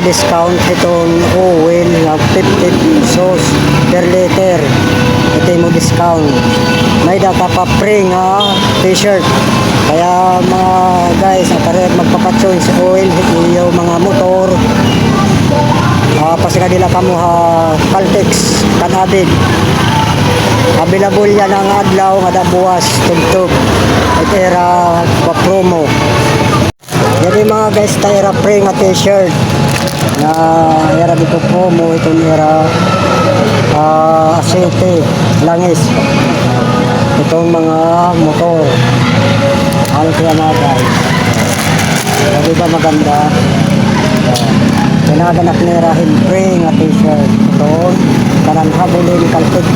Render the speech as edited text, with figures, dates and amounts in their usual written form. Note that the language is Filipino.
discount itong oil na 50 pesos per liter. Ito mo discount. May data pa free nga t-shirt. Kaya mga guys, aparet magpapatsoy sa oil yung mga motor. Pasika nila kamo ha Caltex kanabid. Available yan ang adlaw nga dabuwas tugtog. Ito era pa promo. Jadi mga guys, tayo free nga t-shirt na era dito promo. Ito era asete langis itong mga motor. Ano kaya mga guys, hindi ba maganda? Pinaganak ni Rahim free nga t-shirt ito kanang habulin Caltex.